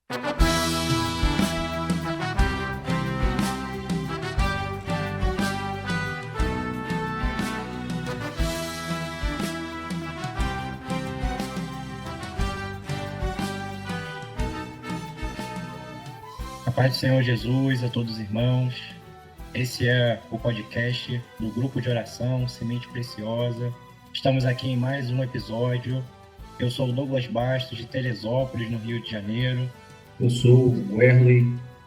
A paz do Senhor Jesus a todos os irmãos. Esse é o podcast do Grupo de Oração Semente Preciosa. Estamos aqui em mais um episódio. Eu sou o Douglas Bastos, de Teresópolis, no Rio de Janeiro. Eu sou o Werley,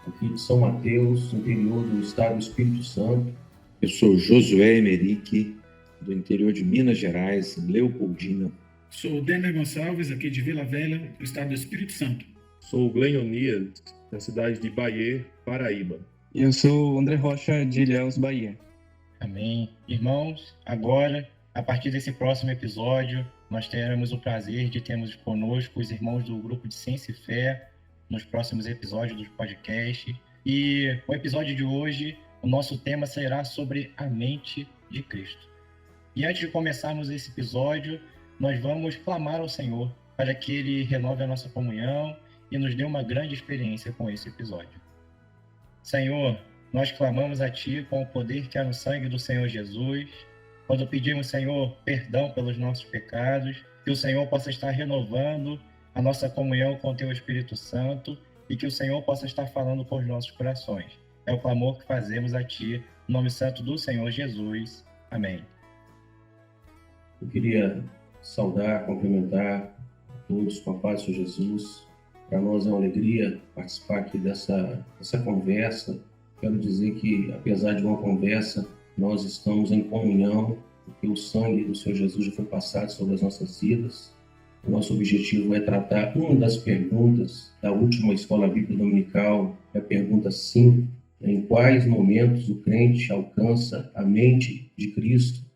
aqui de São Mateus, interior do estado do Espírito Santo. Eu sou Josué Emerick, do interior de Minas Gerais, em Leopoldina. Sou o Denner Gonçalves, aqui de Vila Velha, do estado do Espírito Santo. Sou o Glenionias, da cidade de Bahia, Paraíba. E eu sou o André Rocha, de Ilhéus, Bahia. Amém. Irmãos, agora, a partir desse próximo episódio, nós teremos o prazer de termos conosco os irmãos do Grupo de Ciência e Fé nos próximos episódios do podcast. E o episódio de hoje, o nosso tema será sobre a mente de Cristo. E antes de começarmos esse episódio, nós vamos clamar ao Senhor para que Ele renove a nossa comunhão e nos dê uma grande experiência com esse episódio. Senhor, nós clamamos a Ti com o poder que há no sangue do Senhor Jesus, quando pedimos, Senhor, perdão pelos nossos pecados, que o Senhor possa estar renovando a nossa comunhão com o Teu Espírito Santo e que o Senhor possa estar falando com os nossos corações. É o clamor que fazemos a Ti, no nome santo do Senhor Jesus. Amém. Eu queria saudar, cumprimentar a todos com a paz do Senhor Jesus. Para nós é uma alegria participar aqui dessa conversa. Quero dizer que, apesar de uma conversa, nós estamos em comunhão, porque o sangue do Senhor Jesus já foi passado sobre as nossas vidas. O nosso objetivo é tratar uma das perguntas da última Escola Bíblica Dominical, a pergunta 5, em quais momentos o crente alcança a mente de Cristo.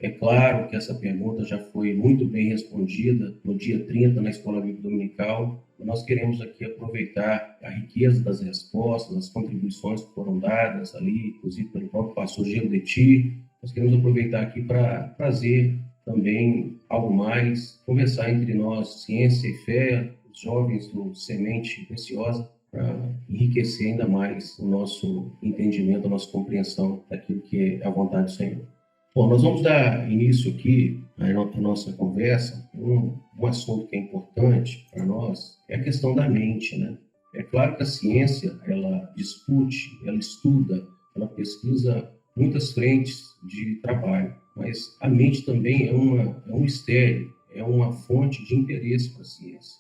É claro que essa pergunta já foi muito bem respondida no dia 30 na Escola Bíblica Dominical. Nós queremos aqui aproveitar a riqueza das respostas, as contribuições que foram dadas ali, inclusive pelo próprio pastor Gelo de Ti. Nós queremos aproveitar aqui para trazer também algo mais, conversar entre nós, ciência e fé, os jovens do Semente Preciosa, para enriquecer ainda mais o nosso entendimento, a nossa compreensão daquilo que é a vontade do Senhor. Bom, nós vamos dar início aqui à nossa conversa. Um assunto que é importante para nós é a questão da mente, né? É claro que a ciência, ela discute, ela estuda, ela pesquisa muitas frentes de trabalho, mas a mente também é um mistério, é uma fonte de interesse para a ciência.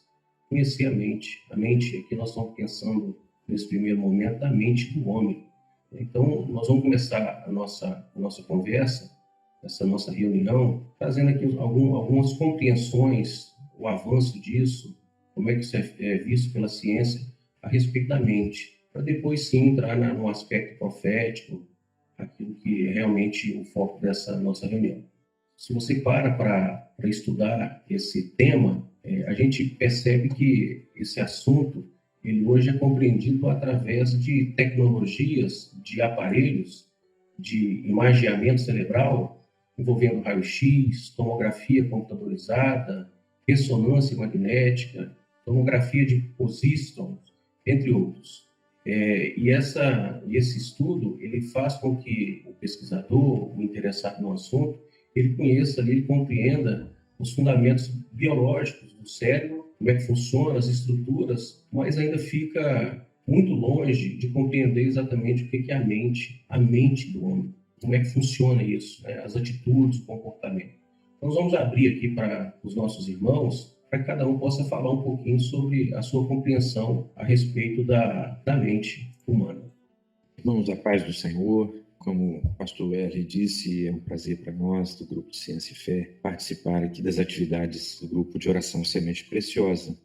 Conhecer a mente. A mente, aqui nós estamos pensando, nesse primeiro momento, da mente do homem. Então, nós vamos começar a nossa conversa, essa nossa reunião, trazendo aqui algumas compreensões, o avanço disso, como é que isso é visto pela ciência a respeito da mente, para depois sim entrar no aspecto profético, aquilo que é realmente o foco dessa nossa reunião. Se você para estudar esse tema, a gente percebe que esse assunto, ele hoje é compreendido através de tecnologias, de aparelhos, de imageamento cerebral, envolvendo raio-x, tomografia computadorizada, ressonância magnética, tomografia de posistons, entre outros. E esse estudo, ele faz com que o pesquisador, o interessado no assunto, ele conheça, ele compreenda os fundamentos biológicos do cérebro, como é que funciona, as estruturas, mas ainda fica muito longe de compreender exatamente o que é a mente do homem. Como é que funciona isso, né? As atitudes, o comportamento. Então, nós vamos abrir aqui para os nossos irmãos, para que cada um possa falar um pouquinho sobre a sua compreensão a respeito da mente humana. Irmãos, a paz do Senhor. Como o pastor Werley disse, é um prazer para nós, do Grupo de Ciência e Fé, participar aqui das atividades do Grupo de Oração Semente Preciosa.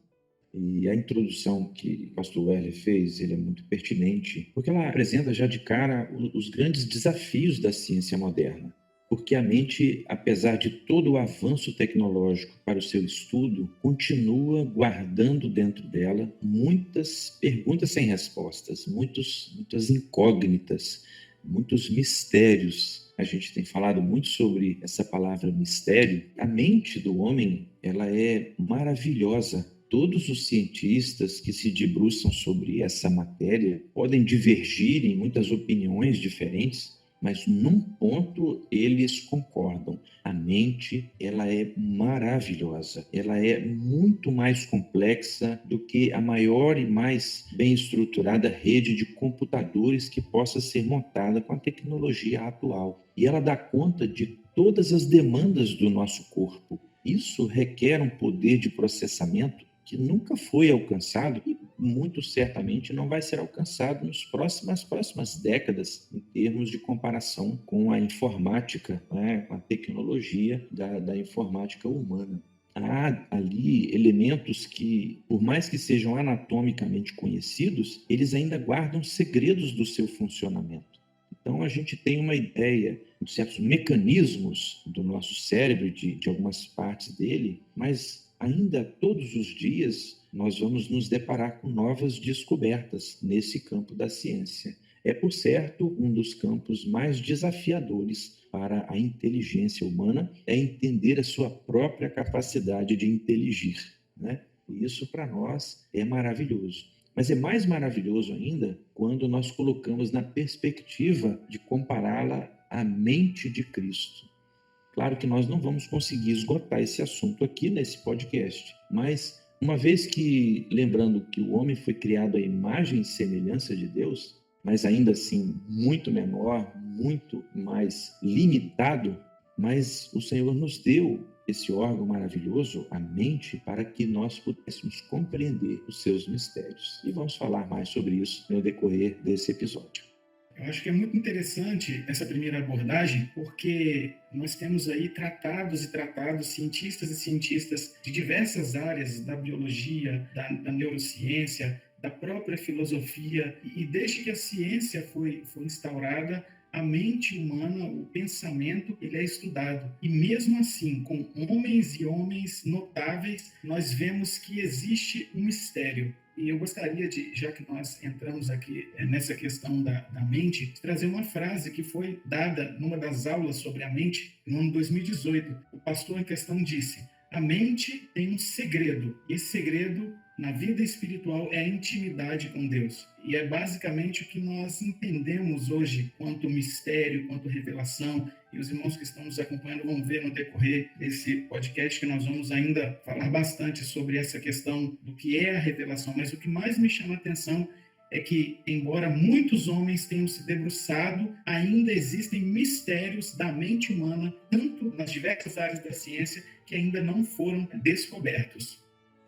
E a introdução que o pastor Werley fez, ele é muito pertinente, porque ela apresenta já de cara os grandes desafios da ciência moderna. Porque a mente, apesar de todo o avanço tecnológico para o seu estudo, continua guardando dentro dela muitas perguntas sem respostas, muitas incógnitas, muitos mistérios. A gente tem falado muito sobre essa palavra mistério. A mente do homem, ela é maravilhosa. todos os cientistas que se debruçam sobre essa matéria podem divergir em muitas opiniões diferentes, mas num ponto eles concordam. A mente, ela é maravilhosa. Ela é muito mais complexa do que a maior e mais bem estruturada rede de computadores que possa ser montada com a tecnologia atual. E ela dá conta de todas as demandas do nosso corpo. Isso requer um poder de processamento que nunca foi alcançado e muito certamente não vai ser alcançado nas próximas décadas, em termos de comparação com a informática, né, com a tecnologia da informática humana. Há ali elementos que, por mais que sejam anatomicamente conhecidos, eles ainda guardam segredos do seu funcionamento. Então, a gente tem uma ideia de certos mecanismos do nosso cérebro, de algumas partes dele, mas ainda todos os dias nós vamos nos deparar com novas descobertas nesse campo da ciência. É, por certo, um dos campos mais desafiadores para a inteligência humana é entender a sua própria capacidade de inteligir, né? E isso, para nós, é maravilhoso. Mas é mais maravilhoso ainda quando nós colocamos na perspectiva de compará-la à mente de Cristo. Claro que nós não vamos conseguir esgotar esse assunto aqui nesse podcast, mas uma vez que, lembrando que o homem foi criado à imagem e semelhança de Deus, mas ainda assim muito menor, muito mais limitado, mas o Senhor nos deu esse órgão maravilhoso, a mente, para que nós pudéssemos compreender os seus mistérios. E vamos falar mais sobre isso no decorrer desse episódio. Eu acho que é muito interessante essa primeira abordagem, porque nós temos aí tratados e tratados, cientistas e cientistas de diversas áreas da biologia, da neurociência, da própria filosofia, e desde que a ciência foi instaurada, a mente humana, o pensamento, ele é estudado. E mesmo assim, com homens e homens notáveis, nós vemos que existe um mistério. E eu gostaria de, já que nós entramos aqui nessa questão da mente, trazer uma frase que foi dada numa das aulas sobre a mente, no ano 2018. O pastor em questão disse: a mente tem um segredo, e esse segredo na vida espiritual é a intimidade com Deus. E é basicamente o que nós entendemos hoje quanto mistério, quanto revelação. E os irmãos que estão nos acompanhando vão ver no decorrer desse podcast que nós vamos ainda falar bastante sobre essa questão do que é a revelação. Mas o que mais me chama a atenção é que, embora muitos homens tenham se debruçado, ainda existem mistérios da mente humana, tanto nas diversas áreas da ciência, que ainda não foram descobertos.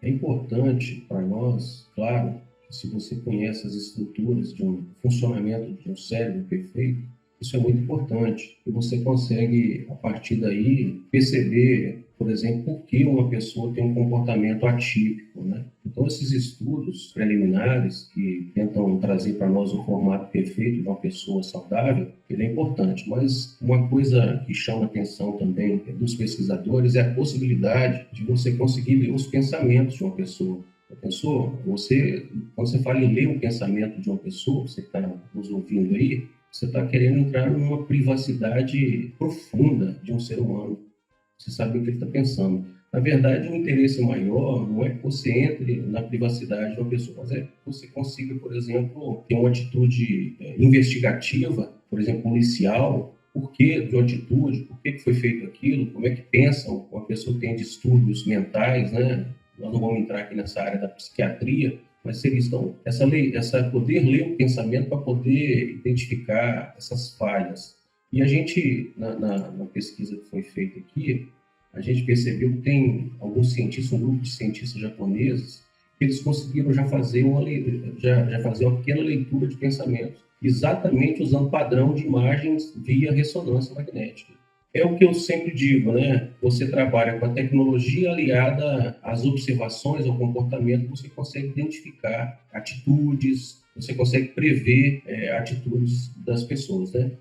É importante para nós, claro, que se você conhece as estruturas de um funcionamento de um cérebro perfeito, isso é muito importante. E você consegue, a partir daí, perceber, por exemplo, por que uma pessoa tem um comportamento atípico, né? Então, esses estudos preliminares que tentam trazer para nós o formato perfeito de uma pessoa saudável, ele é importante. Mas uma coisa que chama a atenção também dos pesquisadores é a possibilidade de você conseguir ler os pensamentos de uma pessoa. A pessoa, quando você fala em ler o pensamento de uma pessoa, você está nos ouvindo aí, você está querendo entrar numa privacidade profunda de um ser humano. Você sabe o que ele está pensando. Na verdade, o interesse maior não é que você entre na privacidade de uma pessoa, mas é que você consiga, por exemplo, ter uma atitude investigativa, por exemplo, policial. Por que de uma atitude? Por que foi feito aquilo? Como é que pensam? Uma pessoa que tem distúrbios mentais, né? Nós não vamos entrar aqui nessa área da psiquiatria, mas seria então essa poder ler o pensamento para poder identificar essas falhas. E a gente, na pesquisa que foi feita aqui, a gente percebeu que tem alguns cientistas, um grupo de cientistas japoneses, que eles conseguiram já fazer uma pequena leitura de pensamentos, exatamente usando padrão de imagens via ressonância magnética. É o que eu sempre digo, né? Você trabalha com a tecnologia aliada às observações, ao comportamento, você consegue identificar atitudes, você consegue prever atitudes das pessoas, né?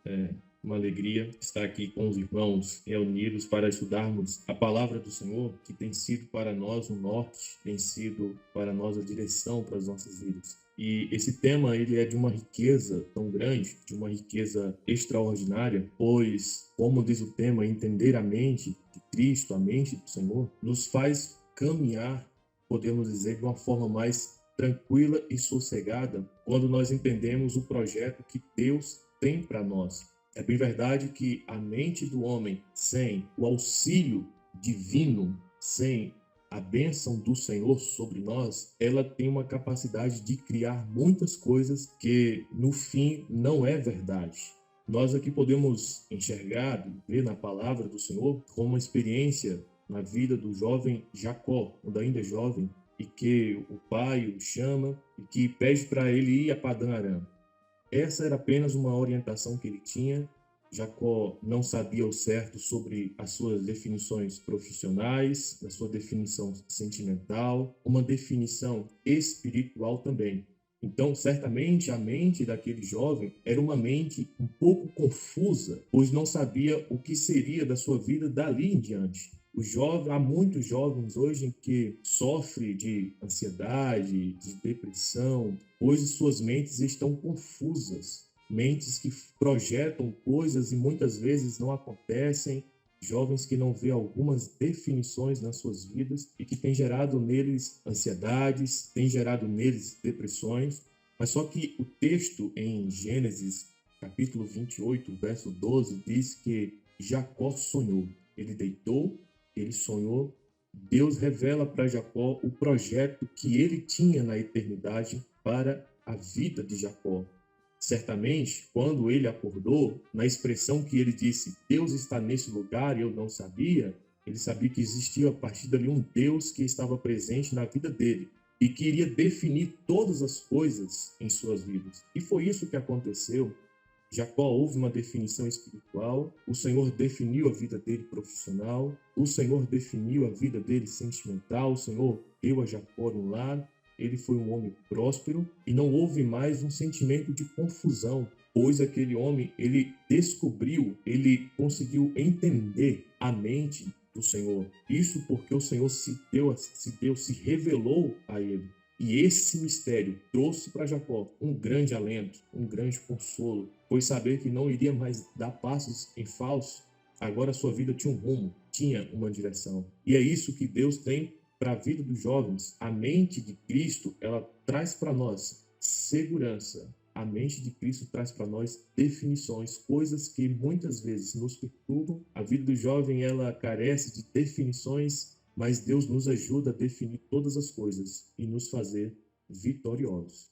É uma alegria estar aqui com os irmãos reunidos para estudarmos a palavra do Senhor, que tem sido para nós o norte, tem sido para nós a direção para as nossas vidas. E esse tema, ele é de uma riqueza tão grande, de uma riqueza extraordinária, pois, como diz o tema, entender a mente de Cristo, a mente do Senhor, nos faz caminhar podemos dizer, de uma forma mais tranquila e sossegada, quando nós entendemos o projeto que Deus tem para nós. É bem verdade que a mente do homem, sem o auxílio divino, sem a bênção do Senhor sobre nós, ela tem uma capacidade de criar muitas coisas que, no fim, não é verdade. Nós aqui podemos enxergar, ver na palavra do Senhor, como uma experiência na vida do jovem Jacó, quando ainda é jovem, e que o pai o chama e que pede para ele ir a Padã Arã. Essa era apenas uma orientação que ele tinha. Jacó não sabia o certo sobre as suas definições profissionais, a sua definição sentimental, uma definição espiritual também. Então, certamente, a mente daquele jovem era uma mente um pouco confusa, pois não sabia o que seria da sua vida dali em diante. Há muitos jovens hoje que sofrem de ansiedade, de depressão, pois suas mentes estão confusas. Mentes que projetam coisas e muitas vezes não acontecem. Jovens que não vê algumas definições nas suas vidas e que tem gerado neles ansiedades, tem gerado neles depressões. Mas só que o texto em Gênesis, capítulo 28, verso 12, diz que Jacó sonhou. Ele deitou, ele sonhou. Deus revela para Jacó o projeto que ele tinha na eternidade para a vida de Jacó. Certamente, quando ele acordou, na expressão que ele disse, Deus está nesse lugar e eu não sabia, ele sabia que existia a partir dali um Deus que estava presente na vida dele e que iria definir todas as coisas em suas vidas. E foi isso que aconteceu. Jacó houve uma definição espiritual, o Senhor definiu a vida dele profissional, o Senhor definiu a vida dele sentimental, o Senhor deu a Jacó um lar. Ele foi um homem próspero e não houve mais um sentimento de confusão, pois aquele homem, ele descobriu, ele conseguiu entender a mente do Senhor. Isso porque o Senhor se revelou a ele. E esse mistério trouxe para Jacó um grande alento, um grande consolo, pois saber que não iria mais dar passos em falso, agora a sua vida tinha um rumo, tinha uma direção. E é isso que Deus tem para a vida dos jovens. A mente de Cristo, ela traz para nós segurança. A mente de Cristo traz para nós definições, coisas que muitas vezes nos perturbam. A vida do jovem, ela carece de definições, mas Deus nos ajuda a definir todas as coisas e nos fazer vitoriosos.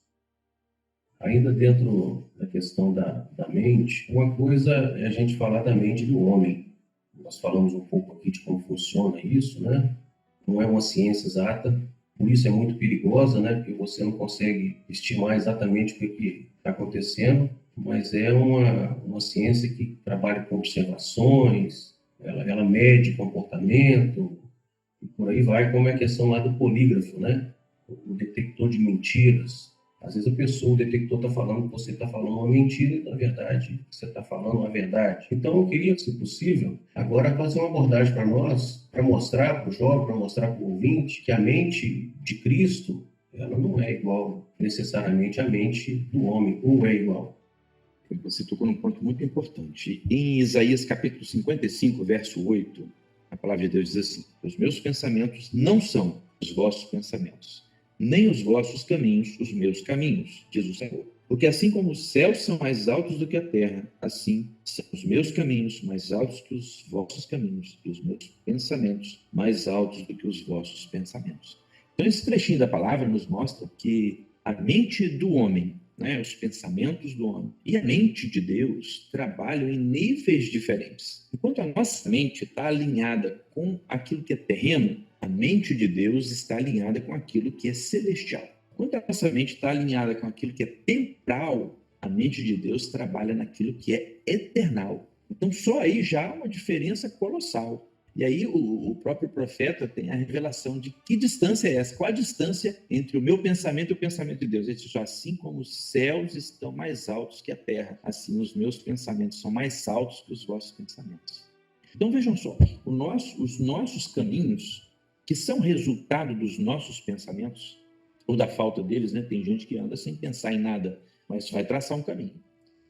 Ainda dentro da questão da mente, uma coisa é a gente falar da mente do homem. Nós falamos um pouco aqui de como funciona isso, né? Não é uma ciência exata, por isso é muito perigosa, né? Porque você não consegue estimar exatamente o que está acontecendo, mas é uma ciência que trabalha com observações, ela mede comportamento, e por aí vai, como é a questão lá do polígrafo, né? O detector de mentiras. Às vezes o detector está falando que você está falando uma mentira e, na verdade, você está falando uma verdade. Então, eu queria, se possível, agora fazer uma abordagem para nós, para mostrar para o jovem, para mostrar para o ouvinte, que a mente de Cristo, ela não é igual necessariamente à mente do homem, ou é igual. Você tocou num ponto muito importante. Em Isaías capítulo 55, verso 8, a palavra de Deus diz assim: os meus pensamentos não são os vossos pensamentos, nem os vossos caminhos, os meus caminhos, diz o Senhor. Porque assim como os céus são mais altos do que a terra, assim são os meus caminhos mais altos que os vossos caminhos, e os meus pensamentos mais altos do que os vossos pensamentos. Então, esse trechinho da palavra nos mostra que a mente do homem, né, os pensamentos do homem e a mente de Deus trabalham em níveis diferentes. Enquanto a nossa mente está alinhada com aquilo que é terreno, a mente de Deus está alinhada com aquilo que é celestial. Quando a nossa mente está alinhada com aquilo que é temporal, a mente de Deus trabalha naquilo que é eternal. Então, só aí já há uma diferença colossal. E aí o próprio profeta tem a revelação de que distância é essa? Qual a distância entre o meu pensamento e o pensamento de Deus? Ele diz, assim como os céus estão mais altos que a terra, assim os meus pensamentos são mais altos que os vossos pensamentos. Então, vejam só, os nossos caminhos, que são resultado dos nossos pensamentos, ou da falta deles, né? Tem gente que anda sem pensar em nada, mas vai traçar um caminho.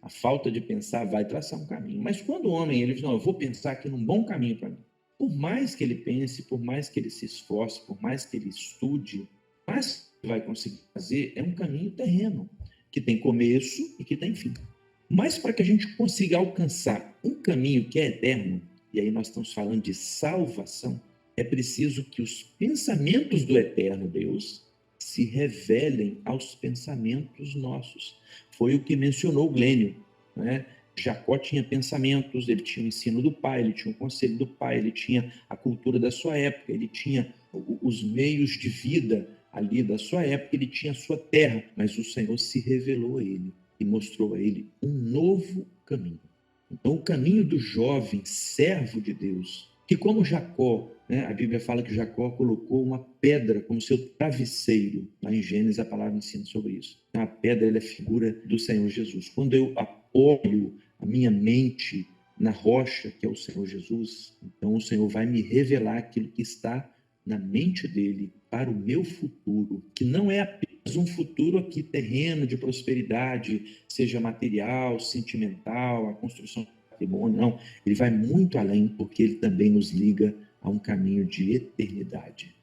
A falta de pensar vai traçar um caminho. Mas quando o homem, ele diz, não, eu vou pensar aqui num bom caminho para mim. por mais que ele pense, por mais que ele se esforce, por mais que ele estude, mas que vai conseguir fazer é um caminho terreno, que tem começo e que tem fim. Mas para que a gente consiga alcançar um caminho que é eterno, e aí nós estamos falando de salvação, é preciso que os pensamentos do eterno Deus se revelem aos pensamentos nossos. Foi o que mencionou o Glênio, né? Jacó tinha pensamentos, ele tinha o ensino do pai, ele tinha o conselho do pai, ele tinha a cultura da sua época, ele tinha os meios de vida ali da sua época, ele tinha a sua terra, mas o Senhor se revelou a ele e mostrou a ele um novo caminho. Então, o caminho do jovem servo de Deus, que como Jacó, né, a Bíblia fala que Jacó colocou uma pedra como seu travesseiro. Lá em Gênesis a palavra ensina sobre isso. A pedra ela é figura do Senhor Jesus. Quando eu apoio a minha mente na rocha, que é o Senhor Jesus, então o Senhor vai me revelar aquilo que está na mente dele para o meu futuro, que não é apenas um futuro aqui terreno de prosperidade, seja material, sentimental, a construção de patrimônio, não. Ele vai muito além, porque ele também nos liga a um caminho de eternidade.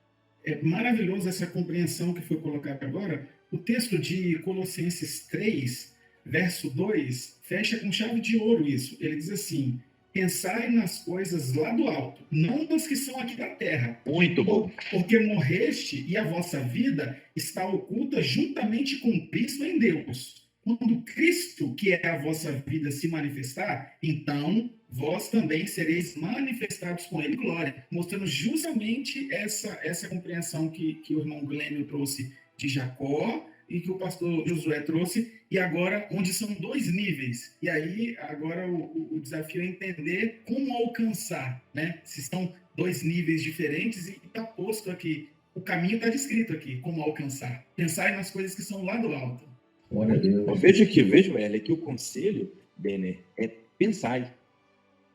É maravilhoso essa compreensão que foi colocada agora. O texto de Colossenses 3, verso 2, fecha com chave de ouro isso. Ele diz assim: pensai nas coisas lá do alto, não das que são aqui da terra. Muito bom. Porque morreste e a vossa vida está oculta juntamente com Cristo em Deus. Quando Cristo, que é a vossa vida, se manifestar, então vós também sereis manifestados com ele em glória. Mostrando justamente essa compreensão que o irmão Glênio trouxe de Jacó e que o pastor Josué trouxe, e agora onde são dois níveis. E aí agora o desafio é entender como alcançar, né? Se são dois níveis diferentes, e está posto aqui, o caminho está descrito aqui, como alcançar. Pensar nas coisas que são lá do alto. Glória a Deus. Então, veja, que o conselho, Benner, é pensar.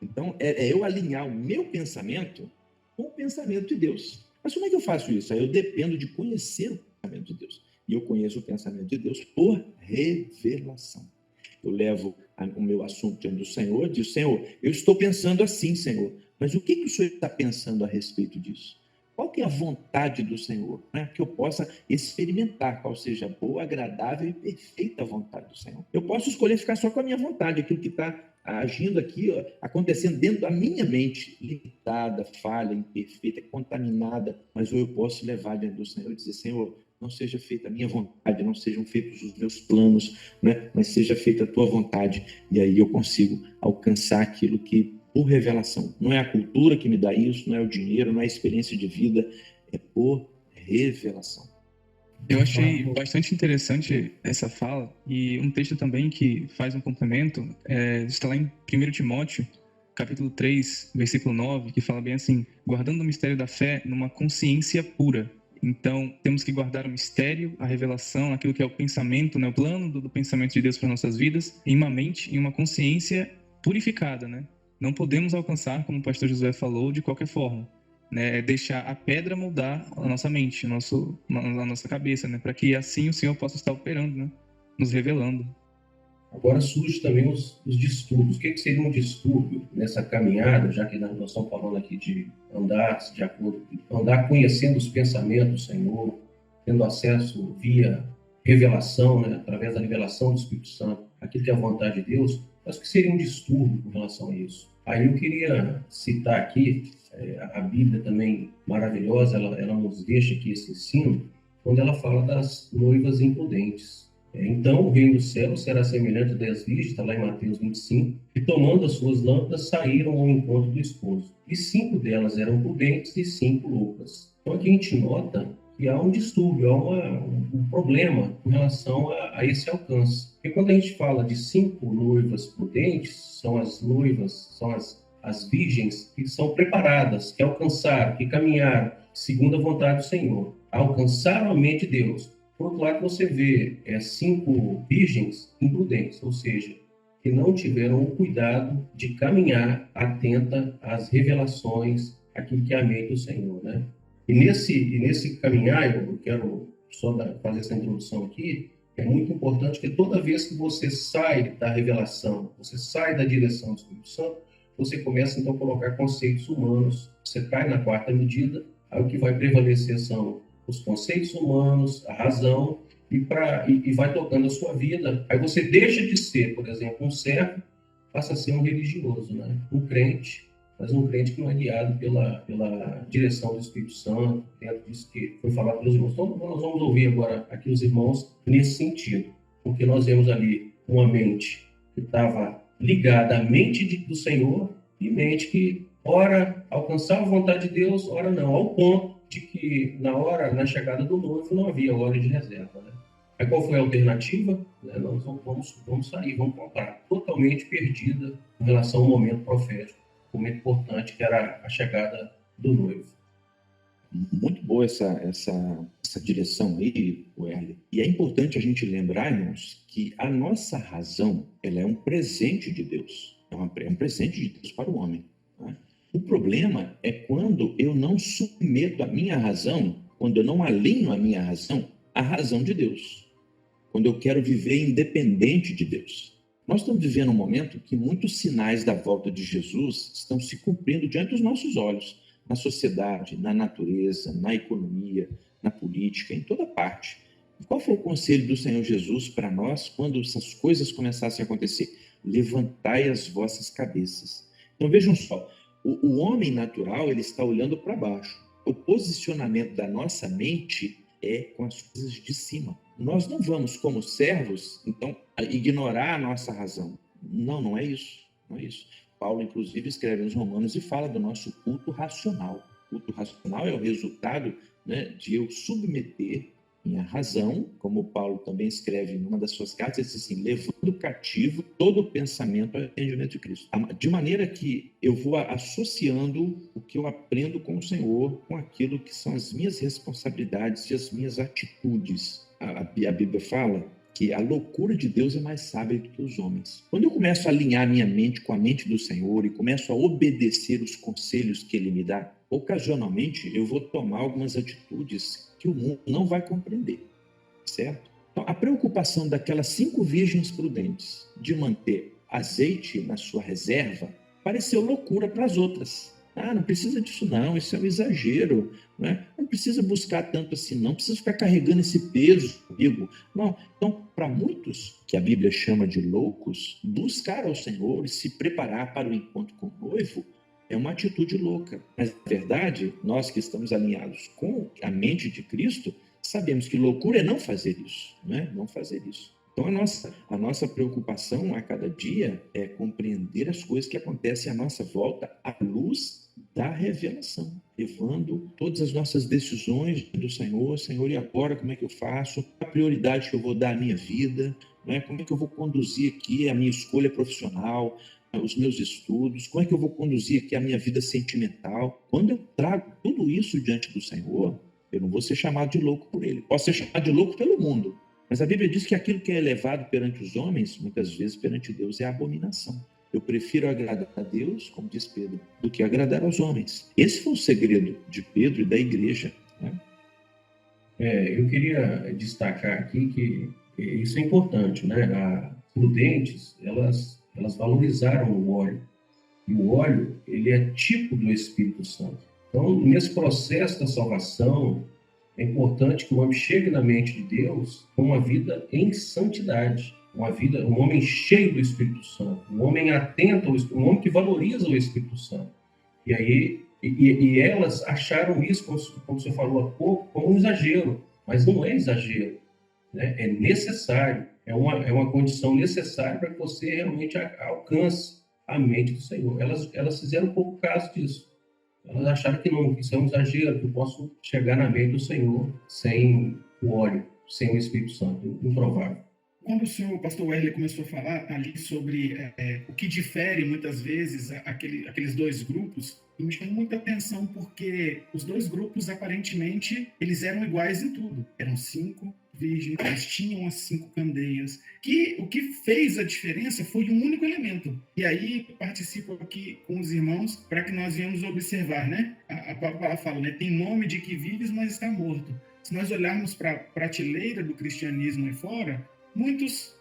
Então, é eu alinhar o meu pensamento com o pensamento de Deus. Mas como é que eu faço isso? Aí eu dependo de conhecer o pensamento de Deus. E eu conheço o pensamento de Deus por revelação. Eu levo o meu assunto diante do Senhor, digo: Senhor, eu estou pensando assim, Senhor, mas o que o Senhor está pensando a respeito disso? Qual que é a vontade do Senhor? Né? Que eu possa experimentar qual seja a boa, agradável e perfeita vontade do Senhor. Eu posso escolher ficar só com a minha vontade, aquilo que está agindo aqui, ó, acontecendo dentro da minha mente, limitada, falha, imperfeita, contaminada, mas ou eu posso levar diante do Senhor e dizer: Senhor, não seja feita a minha vontade, não sejam feitos os meus planos, né? Mas seja feita a tua vontade. E aí eu consigo alcançar aquilo que, por revelação, não é a cultura que me dá isso, não é o dinheiro, não é a experiência de vida, é por revelação. Eu achei bastante interessante essa fala, e um texto também que faz um complemento, está lá em 1 Timóteo, capítulo 3, versículo 9, que fala bem assim: guardando o mistério da fé numa consciência pura. Então, temos que guardar o mistério, a revelação, aquilo que é o pensamento, né, o plano do pensamento de Deus para nossas vidas, em uma mente, em uma consciência purificada, né? Não podemos alcançar, como o pastor Josué falou, de qualquer forma, né? Deixar a pedra moldar a nossa mente, a nossa cabeça, né? Para que assim o Senhor possa estar operando, né? Nos revelando. Agora surge também os distúrbios. O que seria um distúrbio nessa caminhada, já que nós estamos falando aqui de andar de acordo, andar conhecendo os pensamentos do Senhor, tendo acesso via revelação, né, através da revelação do Espírito Santo, aquilo que é a vontade de Deus. Mas o que seria um distúrbio com relação a isso? Aí eu queria citar aqui, a Bíblia também maravilhosa, ela nos deixa aqui esse ensino, quando ela fala das noivas imprudentes. Então o reino do céu será semelhante a 10 virgens, está lá em Mateus 25, que tomando as suas lâmpadas saíram ao encontro do esposo. E 5 delas eram prudentes e 5 loucas. Então aqui a gente nota que há um distúrbio, há um problema com relação a esse alcance. Porque quando a gente fala de 5 noivas prudentes, são as noivas, são as virgens que são preparadas, que alcançaram, que caminharam segundo a vontade do Senhor, alcançaram a mente de Deus. Por outro lado, você vê 5 virgens imprudentes, ou seja, que não tiveram o cuidado de caminhar atenta às revelações, aquilo que é a mente do Senhor, né? E nesse caminhar, eu quero só fazer essa introdução aqui, é muito importante que toda vez que você sai da revelação, você sai da direção do Espírito Santo, você começa então a colocar conceitos humanos, você cai na quarta medida, aí o que vai prevalecer são os conceitos humanos, a razão, e vai tocando a sua vida. Aí você deixa de ser, por exemplo, um servo, passa a ser um religioso, né? Um crente, mas um crente que não é guiado pela direção do Espírito Santo, dentro disso que foi falado pelos irmãos. Então, nós vamos ouvir agora aqui os irmãos nesse sentido, porque nós vemos ali uma mente que estava ligada à mente do Senhor e mente que, ora, alcançava a vontade de Deus, ora não, ao ponto de que, na chegada do noivo, não havia hora de reserva, né? Aí qual foi a alternativa? Nós vamos sair, vamos comprar. Totalmente perdida em relação ao momento profético, um momento importante que era a chegada do noivo. Muito boa essa direção aí, Werley. E é importante a gente lembrar, irmãos, que a nossa razão, ela é um presente de Deus. É um presente de Deus para o homem. Tá? O problema é quando eu não submeto a minha razão, quando eu não alinho a minha razão à razão de Deus. Quando eu quero viver independente de Deus. Nós estamos vivendo um momento que muitos sinais da volta de Jesus estão se cumprindo diante dos nossos olhos, na sociedade, na natureza, na economia, na política, em toda parte. E qual foi o conselho do Senhor Jesus para nós quando essas coisas começassem a acontecer? Levantai as vossas cabeças. Então vejam só, o homem natural ele está olhando para baixo. O posicionamento da nossa mente é com as coisas de cima. Nós não vamos, como servos, então, ignorar a nossa razão. Não é isso. Não é isso. Paulo, inclusive, escreve nos Romanos e fala do nosso culto racional. O culto racional é o resultado, né, de eu submeter minha razão, como Paulo também escreve em uma das suas cartas, ele diz assim, levando cativo todo o pensamento ao entendimento de Cristo. De maneira que eu vou associando o que eu aprendo com o Senhor com aquilo que são as minhas responsabilidades e as minhas atitudes. A Bíblia fala que a loucura de Deus é mais sábia do que os homens. Quando eu começo a alinhar minha mente com a mente do Senhor e começo a obedecer os conselhos que Ele me dá, ocasionalmente eu vou tomar algumas atitudes que o mundo não vai compreender, certo? Então, a preocupação daquelas 5 virgens prudentes de manter azeite na sua reserva pareceu loucura para as outras. Não precisa disso não, isso é um exagero, né? Não precisa buscar tanto assim, não precisa ficar carregando esse peso comigo. Não. Então, para muitos, que a Bíblia chama de loucos, buscar ao Senhor e se preparar para o encontro com o noivo é uma atitude louca. Mas, na verdade, nós que estamos alinhados com a mente de Cristo, sabemos que loucura é não fazer isso, né? Não fazer isso. Então, a nossa preocupação a cada dia é compreender as coisas que acontecem à nossa volta à luz da revelação, levando todas as nossas decisões do Senhor. Senhor, e agora como é que eu faço? A prioridade que eu vou dar à minha vida, né? Como é que eu vou conduzir aqui a minha escolha profissional, os meus estudos, como é que eu vou conduzir aqui a minha vida sentimental? Quando eu trago tudo isso diante do Senhor, eu não vou ser chamado de louco por Ele. Posso ser chamado de louco pelo mundo. Mas a Bíblia diz que aquilo que é elevado perante os homens, muitas vezes perante Deus, é abominação. Eu prefiro agradar a Deus, como diz Pedro, do que agradar aos homens. Esse foi o segredo de Pedro e da igreja, né? Eu queria destacar aqui que isso é importante, né? As prudentes, elas valorizaram o óleo. E o óleo, ele é tipo do Espírito Santo. Então, nesse processo da salvação, é importante que o homem chegue na mente de Deus com uma vida em santidade, um homem cheio do Espírito Santo, um homem atento, um homem que valoriza o Espírito Santo. E aí, elas acharam isso, como você falou há pouco, como um exagero, mas não é exagero, né? É necessário, é uma condição necessária para que você realmente alcance a mente do Senhor. Elas fizeram pouco caso disso. Elas acharam que não, que isso é um exagero, que eu posso chegar na mente do Senhor sem o óleo, sem o Espírito Santo. Improvável. Quando o pastor Werley começou a falar ali sobre o que difere muitas vezes aqueles 2 grupos, me chamou muita atenção porque os 2 grupos, aparentemente, eles eram iguais em tudo. Eram 5 virgens, eles tinham as 5 candeias. O que fez a diferença foi um único elemento. E aí participo aqui com os irmãos para que nós venhamos observar, né? A palavra fala, né? Tem nome de que vives, mas está morto. Se nós olharmos para a prateleira do cristianismo aí fora, muitas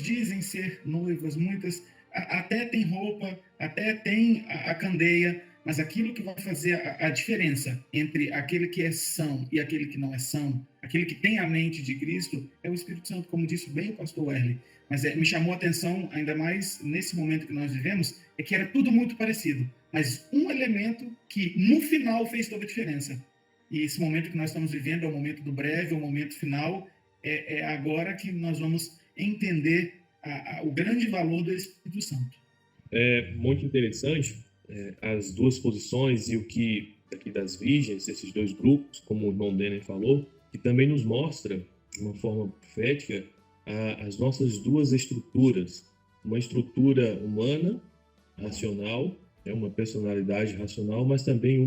dizem ser noivas, muitas até tem roupa, até tem a candeia, mas aquilo que vai fazer a diferença entre aquele que é são e aquele que não é são, aquele que tem a mente de Cristo, é o Espírito Santo, como disse bem o pastor Werley. Mas me chamou a atenção, ainda mais nesse momento que nós vivemos, é que era tudo muito parecido, mas um elemento que no final fez toda a diferença. E esse momento que nós estamos vivendo é o momento do breve, é o momento final, é agora que nós vamos entender o grande valor do Espírito Santo. É muito interessante as duas posições e o que aqui das virgens, esses dois grupos, como o irmão Denner falou, que também nos mostra, de uma forma profética, as nossas duas estruturas. Uma estrutura humana, racional, uma personalidade racional, mas também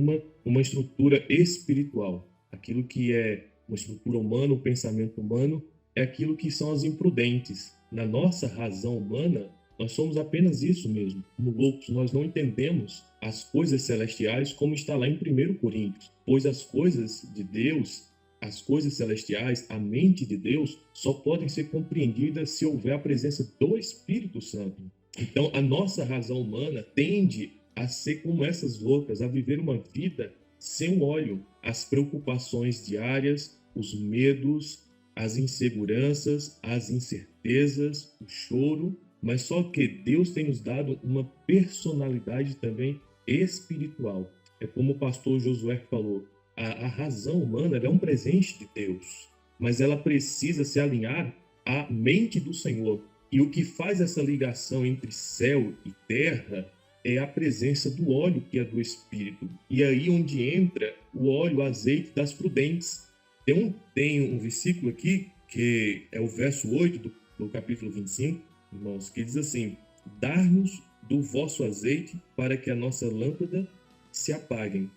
uma estrutura espiritual. Aquilo que é uma estrutura humana, o pensamento humano, é aquilo que são as imprudentes. Na nossa razão humana, nós somos apenas isso mesmo, como loucos. Nós não entendemos as coisas celestiais como está lá em 1 Coríntios, pois as coisas de Deus, as coisas celestiais, a mente de Deus, só podem ser compreendidas se houver a presença do Espírito Santo. Então, a nossa razão humana tende a ser como essas loucas, a viver uma vida sem óleo. As preocupações diárias, os medos, as inseguranças, as incertezas, o choro, mas só que Deus tem nos dado uma personalidade também espiritual. É como o pastor Josué falou, a razão humana é um presente de Deus, mas ela precisa se alinhar à mente do Senhor. E o que faz essa ligação entre céu e terra é a presença do óleo que é do Espírito. E aí onde entra o óleo, o azeite das prudentes. Tem um versículo aqui, que é o verso 8 do capítulo 25, irmãos, que diz assim: dar-nos do vosso azeite para que a nossa lâmpada se apague.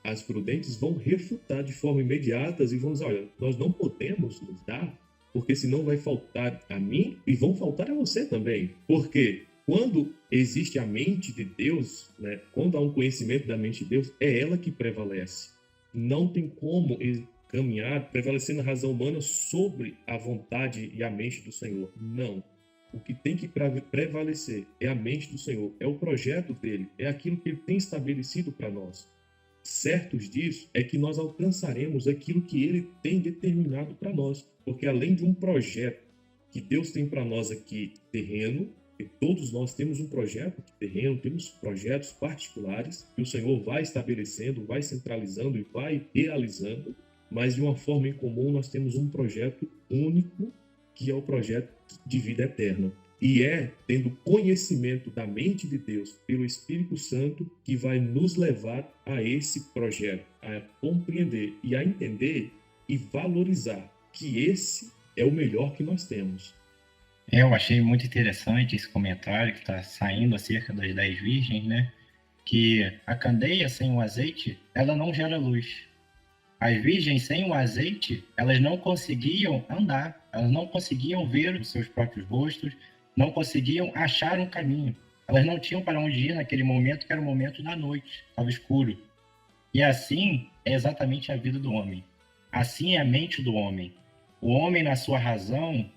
As prudentes vão refutar de forma imediata e vão dizer: olha, nós não podemos nos dar, porque senão vai faltar a mim e vão faltar a você também. Porque quando existe a mente de Deus, né, quando há um conhecimento da mente de Deus, é ela que prevalece. Não tem como caminhar prevalecendo a razão humana sobre a vontade e a mente do Senhor. Não. O que tem que prevalecer é a mente do Senhor, é o projeto dele, é aquilo que ele tem estabelecido para nós. Certos disso é que nós alcançaremos aquilo que ele tem determinado para nós. Porque além de um projeto que Deus tem para nós aqui terreno, e todos nós temos um projeto de terreno, temos projetos particulares que o Senhor vai estabelecendo, vai centralizando e vai realizando, mas de uma forma em comum nós temos um projeto único, que é o projeto de vida eterna. E é tendo conhecimento da mente de Deus pelo Espírito Santo que vai nos levar a esse projeto, a compreender e a entender e valorizar que esse é o melhor que nós temos. Eu achei muito interessante esse comentário que está saindo acerca das 10 virgens, né? Que a candeia sem o azeite, ela não gera luz. As virgens sem o azeite, elas não conseguiam andar, elas não conseguiam ver os seus próprios rostos, não conseguiam achar um caminho. Elas não tinham para onde ir naquele momento, que era o momento da noite, estava escuro. E assim é exatamente a vida do homem. Assim é a mente do homem. O homem, na sua razão,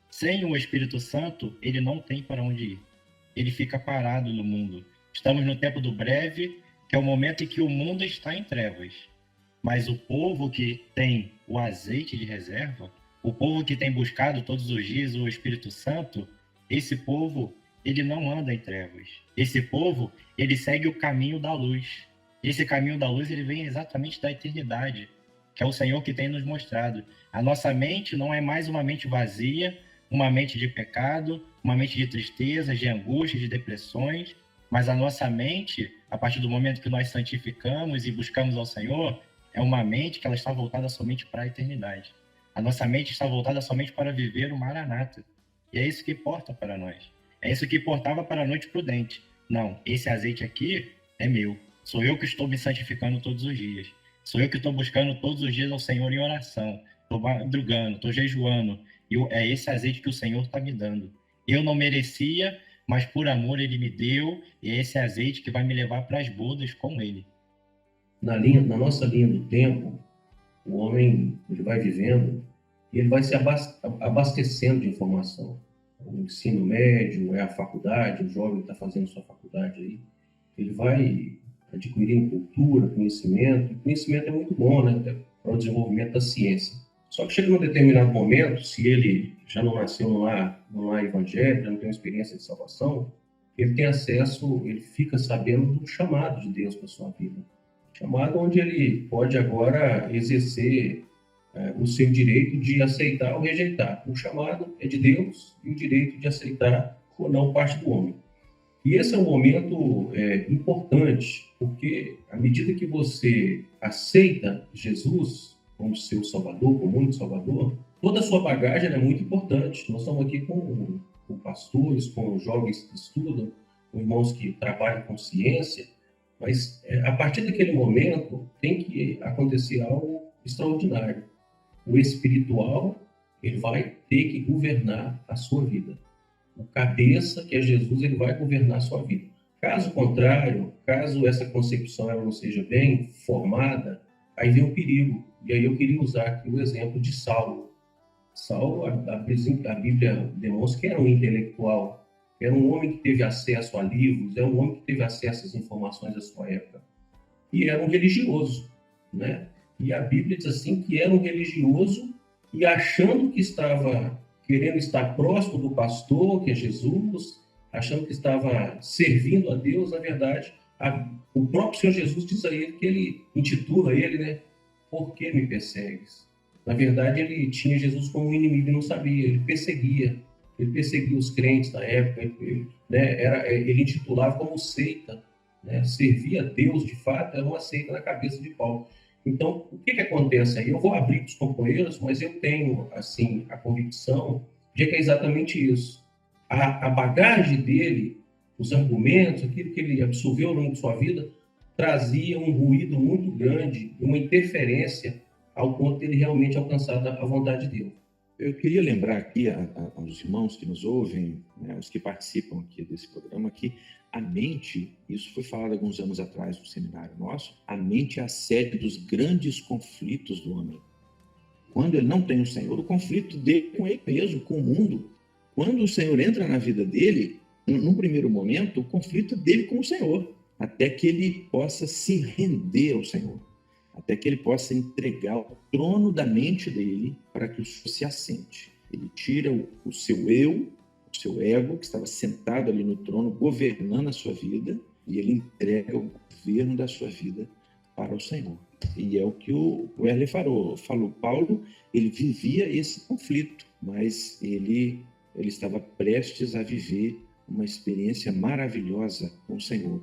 sem o Espírito Santo, ele não tem para onde ir. Ele fica parado no mundo. Estamos no tempo do breve, que é o momento em que o mundo está em trevas. Mas o povo que tem o azeite de reserva, o povo que tem buscado todos os dias o Espírito Santo, esse povo, ele não anda em trevas. Esse povo, ele segue o caminho da luz. Esse caminho da luz, ele vem exatamente da eternidade, que é o Senhor que tem nos mostrado. A nossa mente não é mais uma mente vazia, uma mente de pecado, uma mente de tristezas, de angústias, de depressões, mas a nossa mente, a partir do momento que nós santificamos e buscamos ao Senhor, é uma mente que ela está voltada somente para a eternidade. A nossa mente está voltada somente para viver o Maranata. E é isso que importa para nós. É isso que importava para a noite prudente. Não, esse azeite aqui é meu. Sou eu que estou me santificando todos os dias. Sou eu que estou buscando todos os dias ao Senhor em oração. Estou madrugando, estou jejuando. E é esse azeite que o Senhor está me dando. Eu não merecia, mas por amor Ele me deu. E é esse azeite que vai me levar para as bodas com Ele. Na nossa linha do tempo, o homem ele vai vivendo e ele vai se abastecendo de informação. o ensino médio, é a faculdade, o jovem que está fazendo sua faculdade aí, ele vai adquirir cultura, conhecimento. O conhecimento é muito bom, né, para o desenvolvimento da ciência. Só que chega num determinado momento, se ele já não nasceu num lar evangélico, já não tem uma experiência de salvação, ele tem acesso, ele fica sabendo do chamado de Deus para sua vida. Chamado onde ele pode agora exercer o seu direito de aceitar ou rejeitar. O chamado é de Deus e o direito de aceitar ou não parte do homem. E esse é um momento importante, porque à medida que você aceita Jesus como seu Salvador, como único Salvador, toda a sua bagagem é muito importante. Nós estamos aqui com pastores, com jovens que estudam, com irmãos que trabalham com ciência, mas a partir daquele momento tem que acontecer algo extraordinário. O espiritual, ele vai ter que governar a sua vida. O cabeça, que é Jesus, ele vai governar a sua vida. Caso contrário, caso essa concepção ela não seja bem formada, aí vem um perigo. E aí eu queria usar aqui o exemplo de Saulo. Saulo, a Bíblia demonstra que era um intelectual, era um homem que teve acesso a livros, era um homem que teve acesso às informações da sua época. E era um religioso, né? E a Bíblia diz assim que era um religioso e achando que estava querendo estar próximo do pastor, que é Jesus, achando que estava servindo a Deus, na verdade, o próprio Senhor Jesus diz a ele, que ele intitula ele, né? Por que me persegues? Na verdade, ele tinha Jesus como um inimigo e não sabia, ele perseguia os crentes na época, ele intitulava como seita, né? Servir a Deus, de fato, era uma seita na cabeça de Paulo. Então, o que acontece aí? Eu vou abrir para os companheiros, mas eu tenho, assim, a convicção de que é exatamente isso. A bagagem dele, os argumentos, aquilo que ele absorveu ao longo de sua vida, trazia um ruído muito grande, uma interferência ao ponto de ele realmente alcançar a vontade de Deus. Eu queria lembrar aqui aos irmãos que nos ouvem, né, os que participam aqui desse programa, que a mente, isso foi falado alguns anos atrás no seminário nosso, a mente é a sede dos grandes conflitos do homem. Quando ele não tem o Senhor, o conflito dele com ele mesmo, com o mundo. Quando o Senhor entra na vida dele, num primeiro momento, o conflito dele com o Senhor, até que ele possa se render ao Senhor, até que ele possa entregar o trono da mente dele para que o Senhor se assente. Ele tira o seu eu, o seu ego, que estava sentado ali no trono, governando a sua vida, e ele entrega o governo da sua vida para o Senhor. E é o que o Erle falou. Paulo, ele vivia esse conflito, mas ele estava prestes a viver uma experiência maravilhosa com o Senhor.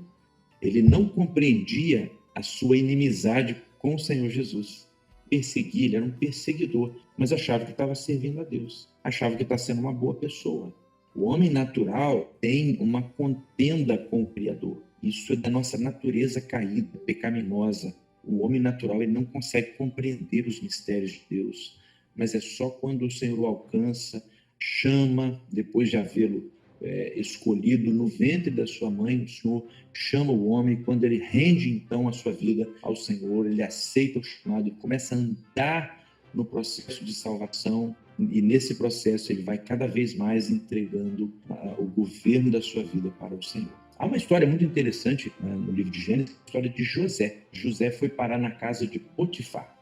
Ele não compreendia a sua inimizade com o Senhor Jesus. Perseguia, ele era um perseguidor, mas achava que estava servindo a Deus. Achava que está sendo uma boa pessoa. O homem natural tem uma contenda com o Criador. Isso é da nossa natureza caída, pecaminosa. O homem natural ele não consegue compreender os mistérios de Deus, mas é só quando o Senhor o alcança, chama, depois de havê-lo escolhido no ventre da sua mãe, o Senhor chama o homem, quando ele rende então a sua vida ao Senhor, ele aceita o chamado e começa a andar no processo de salvação, e nesse processo ele vai cada vez mais entregando o governo da sua vida para o Senhor. Há uma história muito interessante no livro de Gênesis, a história de José. José foi parar na casa de Potifar.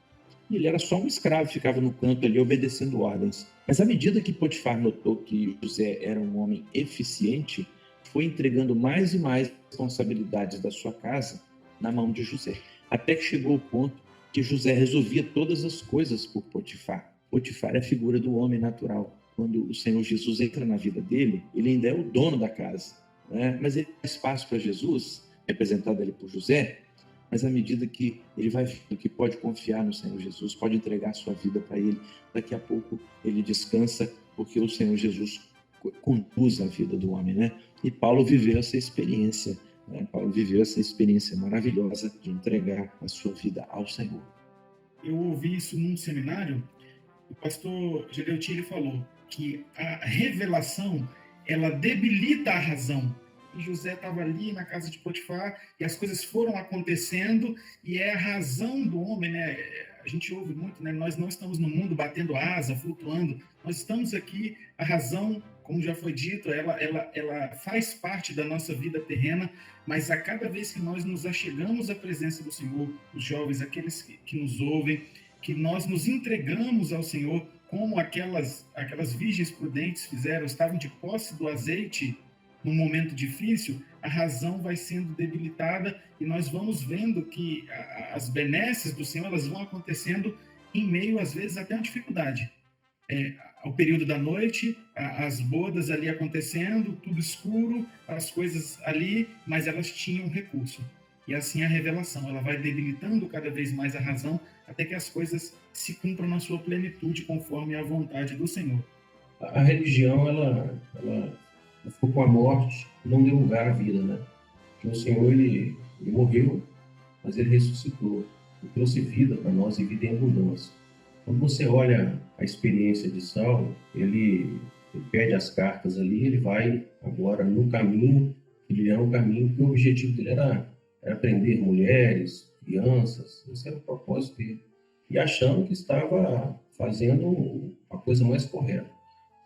E ele era só um escravo, ficava no canto ali obedecendo ordens. Mas à medida que Potifar notou que José era um homem eficiente, foi entregando mais e mais responsabilidades da sua casa na mão de José. Até que chegou o ponto que José resolvia todas as coisas por Potifar. Potifar é a figura do homem natural. Quando o Senhor Jesus entra na vida dele, ele ainda é o dono da casa, né? Mas ele dá espaço para Jesus, representado ali por José, mas à medida que ele vai vendo que pode confiar no Senhor Jesus, pode entregar a sua vida para ele, daqui a pouco ele descansa, porque o Senhor Jesus conduz a vida do homem, né? E Paulo viveu essa experiência, né? Paulo viveu essa experiência maravilhosa de entregar a sua vida ao Senhor. Eu ouvi isso num seminário, o pastor Gedeuti falou que a revelação, ela debilita a razão. E José estava ali na casa de Potifar e as coisas foram acontecendo e é a razão do homem, né? A gente ouve muito, né? Nós não estamos no mundo batendo asa, flutuando. Nós estamos aqui, a razão como já foi dito, ela faz parte da nossa vida terrena, mas a cada vez que nós nos achegamos à presença do Senhor, os jovens, aqueles que nos ouvem, que nós nos entregamos ao Senhor, como aquelas virgens prudentes fizeram, estavam de posse do azeite num momento difícil, a razão vai sendo debilitada e nós vamos vendo que as benesses do Senhor elas vão acontecendo em meio, às vezes, até a dificuldade. Ao período da noite, as bodas ali acontecendo, tudo escuro, as coisas ali, mas elas tinham recurso. E assim a revelação, ela vai debilitando cada vez mais a razão, até que as coisas se cumpram na sua plenitude, conforme a vontade do Senhor. A religião, ela ficou com a morte, não deu lugar à vida, né? Porque o Senhor, ele morreu, mas ele ressuscitou. Ele trouxe vida para nós e vida em abundância. Quando você olha a experiência de Saulo, ele pede as cartas ali, ele vai agora no caminho, ele é um caminho que o objetivo dele era prender mulheres, crianças, esse era o propósito dele. E achando que estava fazendo a coisa mais correta.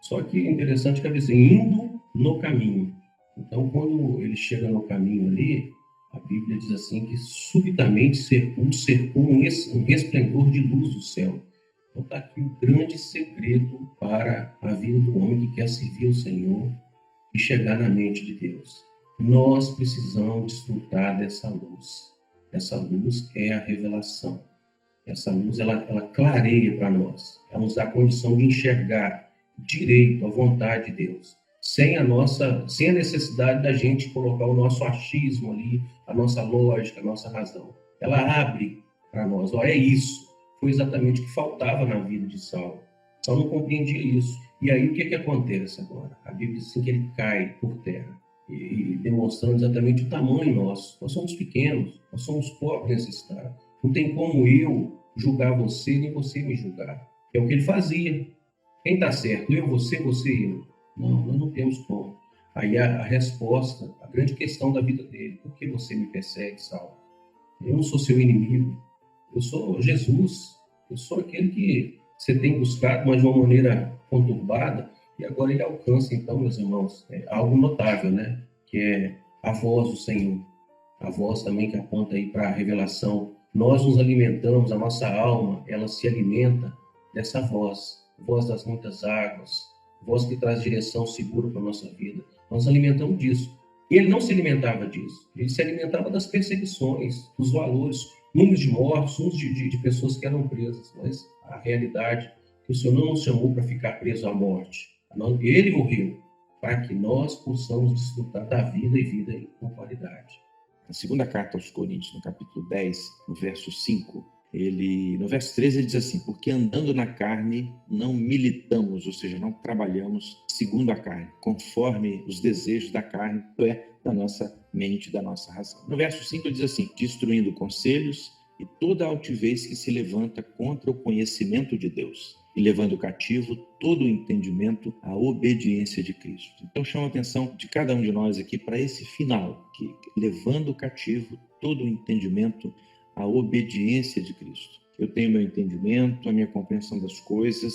Só que é interessante que a visão indo no caminho. Então, quando ele chega no caminho ali, a Bíblia diz assim que subitamente cercou um resplendor de luz do céu. Então está aqui o grande segredo para a vida do homem que quer servir o Senhor e chegar na mente de Deus. Nós precisamos desfrutar dessa luz. Essa luz é a revelação. Essa luz, ela clareia para nós. Ela nos dá a condição de enxergar direito a vontade de Deus. Sem a necessidade da gente colocar o nosso achismo ali, a nossa lógica, a nossa razão. Ela abre para nós. É isso. Foi exatamente o que faltava na vida de Saulo. Saulo não compreendia isso. E aí o que acontece agora? A Bíblia diz assim que ele cai por terra. E demonstrando exatamente o tamanho nosso. Nós somos pequenos, nós somos pobres necessitados. Não tem como eu julgar você, nem você me julgar. É o que ele fazia. Quem está certo? Eu, você e eu. Não, nós não temos como. Aí a resposta, a grande questão da vida dele. Por que você me persegue, Saulo? Eu não sou seu inimigo. Eu sou Jesus. Eu sou aquele que você tem buscado, mas de uma maneira conturbada. E agora ele alcança, então, meus irmãos, algo notável, né? Que é a voz do Senhor. A voz também que aponta aí para a revelação. Nós nos alimentamos, a nossa alma, ela se alimenta dessa voz. Voz das muitas águas. Voz que traz direção segura para a nossa vida. Nós nos alimentamos disso. Ele não se alimentava disso. Ele se alimentava das perseguições, dos valores, números de mortos, números de pessoas que eram presas. Mas a realidade é que o Senhor não nos chamou para ficar preso à morte. Ele morreu para que nós possamos desfrutar da vida e vida com qualidade. Na segunda carta aos Coríntios, no capítulo 10, no verso 5, no verso 13 ele diz assim: porque andando na carne não militamos, ou seja, não trabalhamos segundo a carne, conforme os desejos da carne, isto é, da nossa mente, da nossa razão. No verso 5 ele diz assim: destruindo conselhos e toda altivez que se levanta contra o conhecimento de Deus, e levando cativo todo o entendimento à obediência de Cristo. Então chama a atenção de cada um de nós aqui para esse final, que levando cativo todo o entendimento à obediência de Cristo. Eu tenho meu entendimento, a minha compreensão das coisas,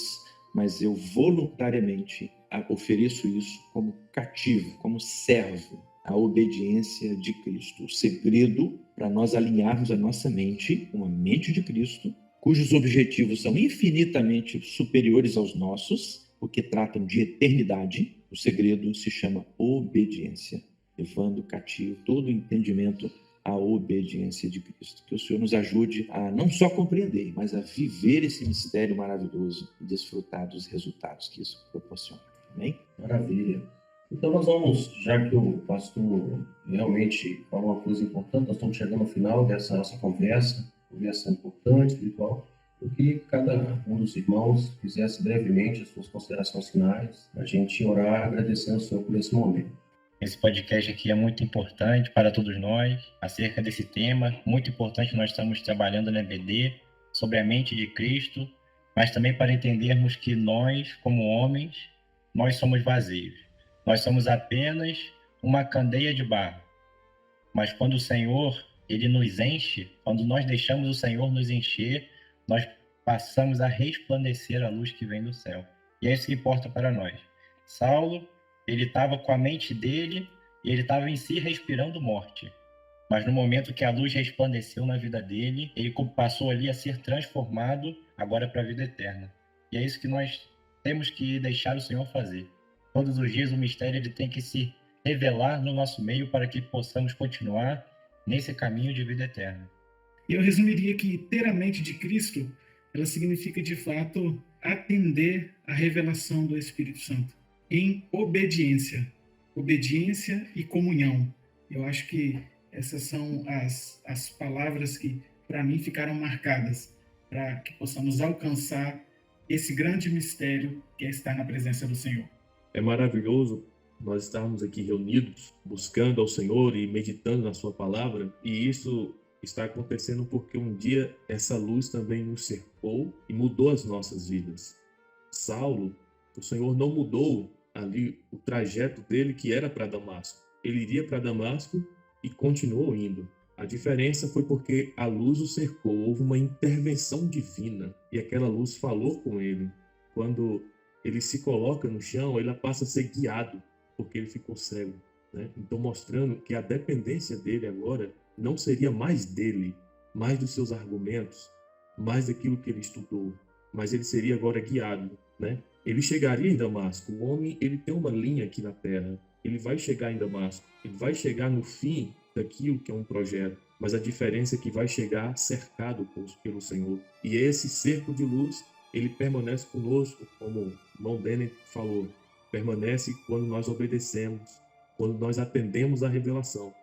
mas eu voluntariamente ofereço isso como cativo, como servo à obediência de Cristo. O segredo para nós alinharmos a nossa mente com a mente de Cristo, cujos objetivos são infinitamente superiores aos nossos, porque tratam de eternidade. O segredo se chama obediência, levando cativo todo o entendimento à obediência de Cristo. Que o Senhor nos ajude a não só compreender, mas a viver esse mistério maravilhoso e desfrutar dos resultados que isso proporciona. Amém? Maravilha. Então nós vamos, já que o pastor realmente falou uma coisa importante, nós estamos chegando ao final dessa nossa conversa importante, espiritual. Eu queria que cada um dos irmãos fizesse brevemente as suas considerações finais, a gente orar agradecendo ao Senhor por esse momento. Esse podcast aqui é muito importante para todos nós, acerca desse tema, muito importante. Nós estamos trabalhando na EBD sobre a mente de Cristo, mas também para entendermos que nós, como homens, nós somos vazios. Nós somos apenas uma candeia de barro. Mas quando o Senhor, Ele nos enche, quando nós deixamos o Senhor nos encher, nós passamos a resplandecer a luz que vem do céu. E é isso que importa para nós. Saulo, Ele estava com a mente dele e ele estava em si respirando morte. Mas no momento que a luz resplandeceu na vida dele, ele passou ali a ser transformado agora para a vida eterna. E é isso que nós temos que deixar o Senhor fazer. Todos os dias o mistério ele tem que se revelar no nosso meio para que possamos continuar nesse caminho de vida eterna. E eu resumiria que ter a mente de Cristo, ela significa de fato atender à revelação do Espírito Santo em obediência e comunhão. Eu acho que essas são as palavras que para mim ficaram marcadas para que possamos alcançar esse grande mistério que é estar na presença do Senhor. É maravilhoso nós estarmos aqui reunidos, buscando ao Senhor e meditando na sua palavra, e isso está acontecendo porque um dia essa luz também nos cercou e mudou as nossas vidas. Saulo, o Senhor não mudou ali o trajeto dele que era para Damasco. Ele iria para Damasco e continuou indo. A diferença foi porque a luz o cercou, houve uma intervenção divina e aquela luz falou com ele. Quando ele se coloca no chão, ele passa a ser guiado, porque ele ficou cego, né? Então mostrando que a dependência dele agora não seria mais dele, mais dos seus argumentos, mais daquilo que ele estudou, mas ele seria agora guiado, né? Ele chegaria em Damasco. O homem, ele tem uma linha aqui na terra. Ele vai chegar em Damasco. Ele vai chegar no fim daquilo que é um projeto. Mas a diferença é que vai chegar cercado pelo Senhor. E esse cerco de luz, ele permanece conosco, como o irmão Denner falou. Permanece quando nós obedecemos, quando nós atendemos à revelação.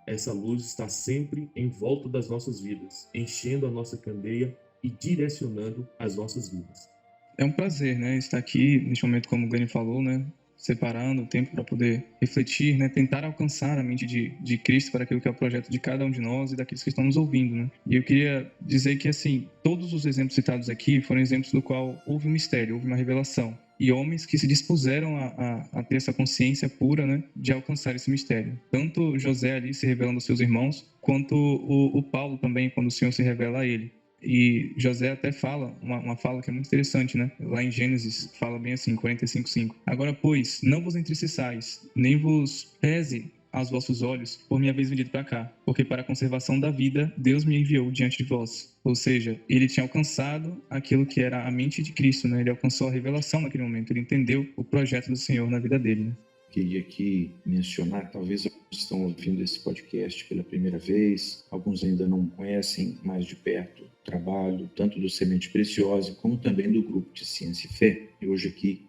Essa luz está sempre em volta das nossas vidas, enchendo a nossa candeia e direcionando as nossas vidas. É um prazer, né, estar aqui neste momento, como o Glenn falou, né, separando o tempo para poder refletir, né, tentar alcançar a mente de Cristo para aquilo que é o projeto de cada um de nós e daqueles que estão nos ouvindo, né. E eu queria dizer que, assim, todos os exemplos citados aqui foram exemplos do qual houve um mistério, houve uma revelação. E homens que se dispuseram a ter essa consciência pura, né, de alcançar esse mistério. Tanto José ali se revelando aos seus irmãos, quanto o Paulo também, quando o Senhor se revela a ele. E José até fala, uma fala que é muito interessante, né? Lá em Gênesis, fala bem assim, 45:5. Agora, pois, não vos entristeçais, nem vos pese aos vossos olhos por minha vez vendido para cá, porque para a conservação da vida Deus me enviou diante de vós. Ou seja, ele tinha alcançado aquilo que era a mente de Cristo, né? Ele alcançou a revelação naquele momento, ele entendeu o projeto do Senhor na vida dele, né? Queria aqui mencionar, talvez alguns estão ouvindo esse podcast pela primeira vez, alguns ainda não conhecem mais de perto o trabalho, tanto do Semente Preciosa, como também do Grupo de Ciência e Fé. E hoje aqui,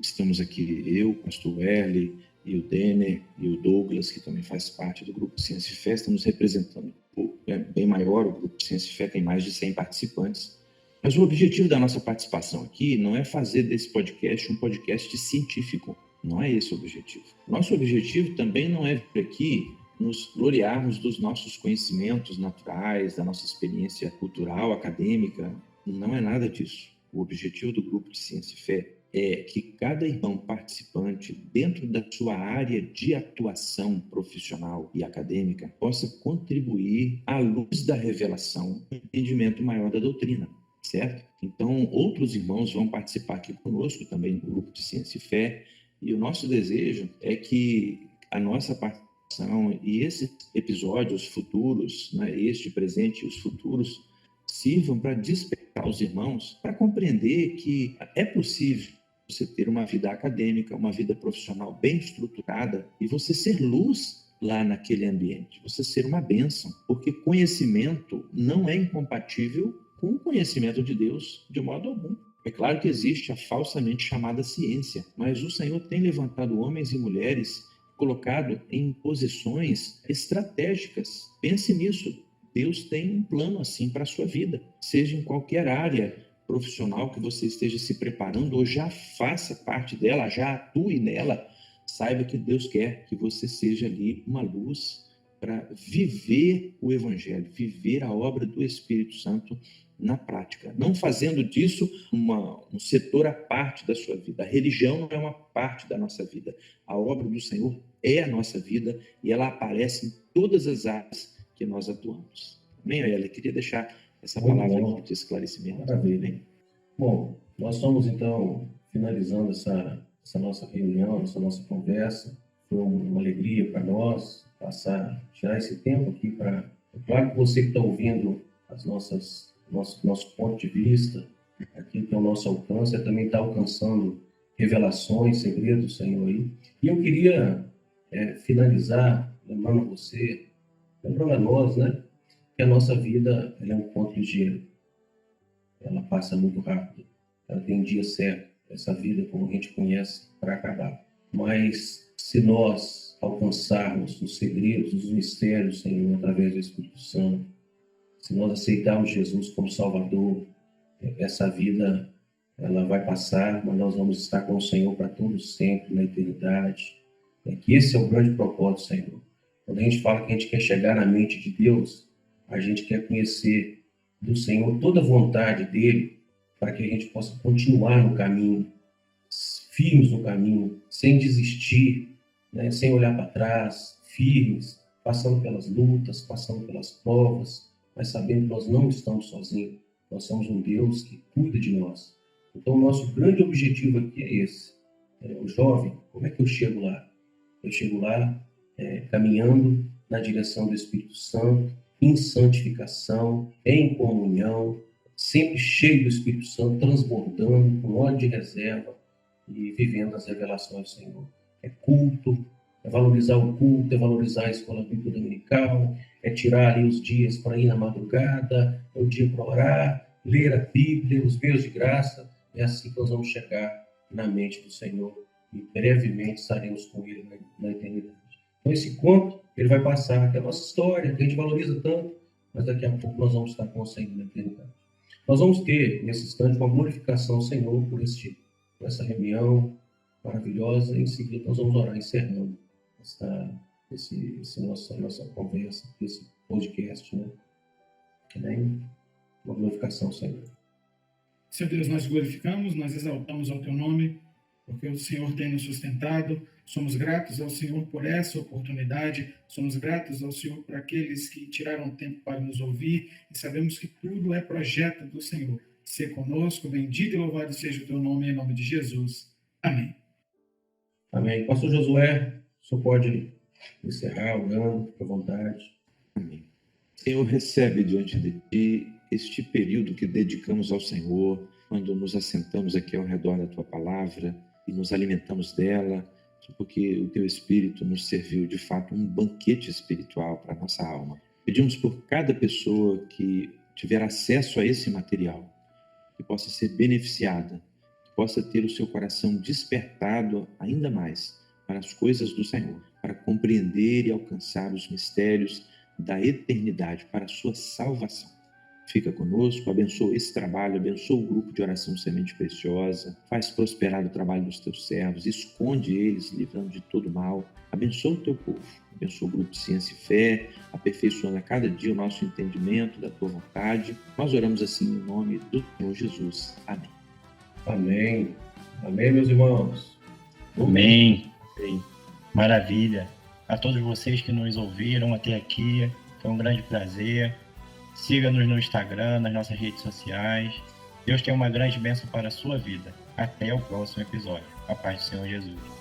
estamos aqui eu, o pastor Erle, e o Denner, e o Douglas, que também faz parte do Grupo de Ciência e Fé, estamos representando bem maior, o Grupo de Ciência e Fé tem mais de 100 participantes. Mas o objetivo da nossa participação aqui não é fazer desse podcast um podcast científico. Não é esse o objetivo. Nosso objetivo também não é vir aqui nos gloriarmos dos nossos conhecimentos naturais, da nossa experiência cultural, acadêmica. Não é nada disso. O objetivo do Grupo de Ciência e Fé é que cada irmão participante, dentro da sua área de atuação profissional e acadêmica, possa contribuir à luz da revelação, um entendimento maior da doutrina, certo? Então, outros irmãos vão participar aqui conosco também do Grupo de Ciência e Fé, e o nosso desejo é que a nossa participação e esses episódios futuros, né, este presente e os futuros, sirvam para despertar os irmãos para compreender que é possível você ter uma vida acadêmica, uma vida profissional bem estruturada e você ser luz lá naquele ambiente, você ser uma bênção, porque conhecimento não é incompatível com o conhecimento de Deus de modo algum. É claro que existe a falsamente chamada ciência, mas o Senhor tem levantado homens e mulheres, colocado em posições estratégicas. Pense nisso. Deus tem um plano assim para a sua vida, seja em qualquer área profissional que você esteja se preparando ou já faça parte dela, já atue nela. Saiba que Deus quer que você seja ali uma luz para viver o Evangelho, viver a obra do Espírito Santo na prática, não fazendo disso um setor à parte da sua vida. A religião não é uma parte da nossa vida. A obra do Senhor é a nossa vida e ela aparece em todas as áreas que nós atuamos. Amém, Ela? Queria deixar essa palavra aqui de esclarecimento. Maravilha. Bom, nós estamos então finalizando essa essa nossa reunião, essa nossa conversa. Foi uma alegria para nós tirar esse tempo aqui para... Claro que você que está ouvindo nosso ponto de vista, aquilo que é o nosso alcance, também está alcançando revelações, segredos do Senhor aí. E eu queria finalizar lembrando a nós, né, que a nossa vida ela é um conto ligeiro. Ela passa muito rápido. Ela tem um dia certo. Essa vida, como a gente conhece, para acabar. Mas se nós alcançarmos os segredos, os mistérios do Senhor através do Espírito Santo, se nós aceitarmos Jesus como Salvador, essa vida ela vai passar, mas nós vamos estar com o Senhor para todos sempre, na eternidade. Que esse é o grande propósito do Senhor. Quando a gente fala que a gente quer chegar na mente de Deus, a gente quer conhecer do Senhor toda a vontade dele, para que a gente possa continuar no caminho, firmes no caminho, sem desistir, né? Sem olhar para trás, firmes, passando pelas lutas, passando pelas provas, mas sabendo que nós não estamos sozinhos. Nós somos um Deus que cuida de nós. Então, o nosso grande objetivo aqui é esse. O jovem, como é que eu chego lá? Eu chego lá caminhando na direção do Espírito Santo, em santificação, em comunhão, sempre cheio do Espírito Santo, transbordando, com óleo de reserva e vivendo as revelações do Senhor. É culto, é valorizar o culto, é valorizar a escola bíblica dominical, é tirar ali os dias para ir na madrugada, é o dia para orar, ler a Bíblia, os meios de graça. É assim que nós vamos chegar na mente do Senhor e brevemente estaremos com Ele na eternidade. Então esse conto, ele vai passar, que é a nossa história, que a gente valoriza tanto, mas daqui a pouco nós vamos estar com o Senhor na eternidade. Nós vamos ter, nesse instante, uma glorificação ao Senhor por essa reunião maravilhosa. Em seguida, nós vamos orar, encerrando nossa conversa, esse podcast, né? Amém? Uma glorificação ao Senhor. Senhor Deus, nós glorificamos, nós exaltamos ao Teu nome, porque o Senhor tem nos sustentado. Somos gratos ao Senhor por essa oportunidade, somos gratos ao Senhor por aqueles que tiraram tempo para nos ouvir, e sabemos que tudo é projeto do Senhor. Sê conosco, bendito e louvado seja o Teu nome, em nome de Jesus. Amém. Amém. Pastor Josué, o senhor pode encerrar orando, fique à vontade. Amém. Senhor, recebe diante de Ti este período que dedicamos ao Senhor, quando nos assentamos aqui ao redor da Tua palavra e nos alimentamos dela, porque o Teu Espírito nos serviu de fato um banquete espiritual para a nossa alma. Pedimos por cada pessoa que tiver acesso a esse material, que possa ser beneficiada, que possa ter o seu coração despertado ainda mais para as coisas do Senhor, para compreender e alcançar os mistérios da eternidade, para a sua salvação. Fica conosco, abençoa esse trabalho, abençoa o grupo de oração Semente Preciosa, faz prosperar o trabalho dos teus servos, esconde eles, livrando de todo mal, abençoa o teu povo, abençoa o grupo de Ciência e Fé, aperfeiçoando a cada dia o nosso entendimento da tua vontade. Nós oramos assim em nome do Senhor Jesus. Amém. Amém. Amém, meus irmãos. Amém. Maravilha. A todos vocês que nos ouviram até aqui, foi um grande prazer. Siga-nos no Instagram, nas nossas redes sociais. Deus tem uma grande bênção para a sua vida. Até o próximo episódio. A paz do Senhor Jesus.